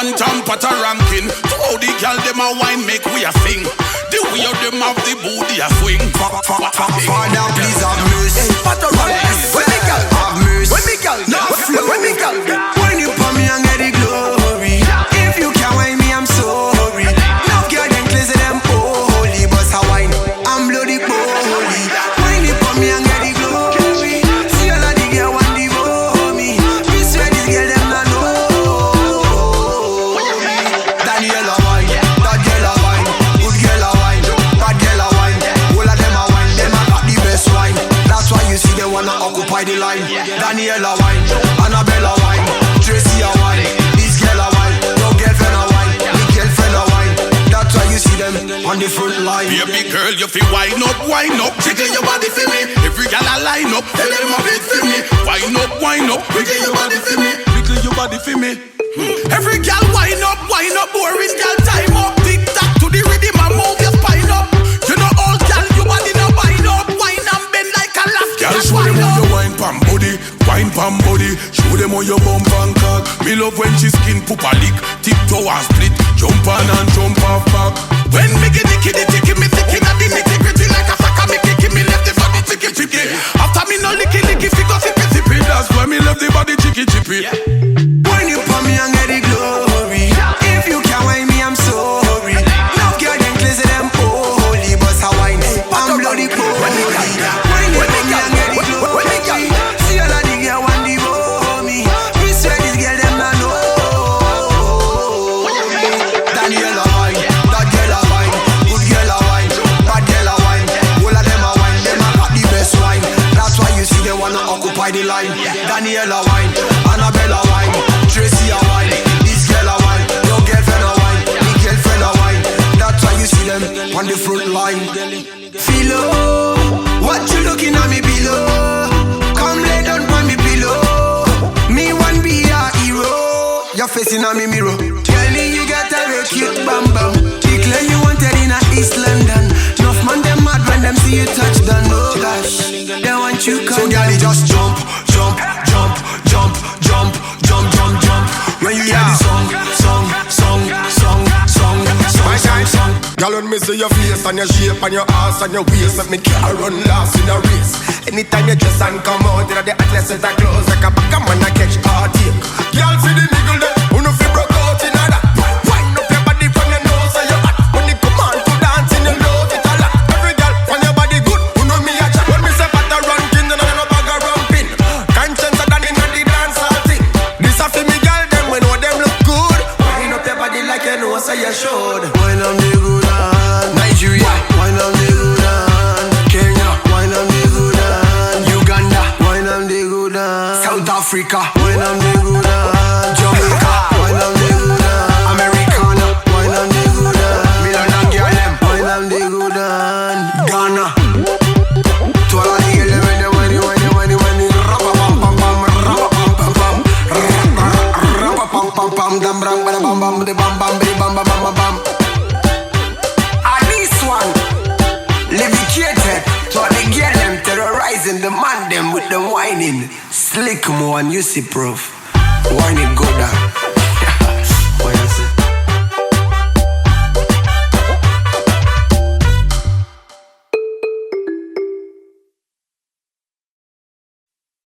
One time Patoranking. To how the girl them a wine make we a sing. The way of them have the booty a swing. Father, please have mercy. Patoranking. When me girl have mercy. When me girl no flow. When me girl when you put me and get the glory. If you can't wine me, I'm sorry. Love girl them crazy them holy, but how wine I'm bloody holy. When you put me and get the glory. See all of the girl want devour me. Me swear this girl them not know. Daniella Whine, that girl a wine, good girl a wine, bad girl a wine. All of them a wine, them a got the best wine. That's why you see they wanna occupy the line. Daniella Whine, Annabella Whine, Tracy a wine, this girl a wine, your girlfriend a wine, me girlfriend a wine. That's why you see them on the front line. Baby girl, you feel wine up, jiggle your body for me. Every girl a line up, tell them a bit for me. Wine up, jiggle your body for me, jiggle your body for me. Every girl wine up, boring girl time up. Tick tock to the rhythm and move your spine up. You know all girl, your body no wine up. Wine and bend like a laugh. Girl, show them how you wine pam body, wine pam body. Show them how you bump and cock. Me love when she skin poop a lick, tiptoe and split, jump on and jump off back. When me get the ticky, me thinking of the nitty gritty like a sucker. Me kicking, me left the body chicky. After me no licky, figure sippy. That's why me left the body chicky. When you put me and get the glory. If you can't wine me, I'm sorry. Love girl them crazy them holy, but how wine I'm bloody holy. When you put me and get the glory. See all of the girl want devour me. Me swear this girl them not know. Daniella Whine, that girl a wine, good girl a wine, bad girl a wine. All of them a wine, them a got the best wine. That's why you see they wanna occupy the line. Daniella Whine, Annabella Whine, Tracy a wine, this girl a wine, your girlfriend a wine, me girlfriend a wine. That's why you see them on the front line. Philo, what you looking at me below? Come lay down on me pillow. Me want be a hero. Your face in a me mirror. Tell me you got a real cute bam bam. Declare you wanted in a East London. Enough man them mad when them see you touch down. No gosh, they want you come. So girl you just jump. When you hear the song. Girl, when me see your face and your shape and your ass and your waist, make me can't run last in a race. Anytime you dress and come out, you know the atlas with a clothes like a back man I catch heartache. Girl, see the niggle there, who no feel broke out in that. Wind up your body from your nose and your hat. When you come on to dance in your love it a lot. Every girl from your body good, who know me a chat. When me say Patoranking, then I no bag a ramping. Konshens a done in the dance hall thing. This a fi me girl them when know them look good. Wind up your body like you know so you should. Wine on the good hand. Nigeria, wine on the good hand. Kenya, wine on the good hand. Uganda, wine on the good hand. South Africa, wine on the good hand. Jamaica, wine on the good hand. Americana, wine on the good hand. Milan and Girl, wine on the good hand. Ghana, to all of the girls when they Rapapam, dam brang, bada bam bam, de bam bam, bidi bam bam bam bam. And this one, levicated to all the girl them terrorizing the man them with them whining. Slick mo and you see proof. Whine it go down.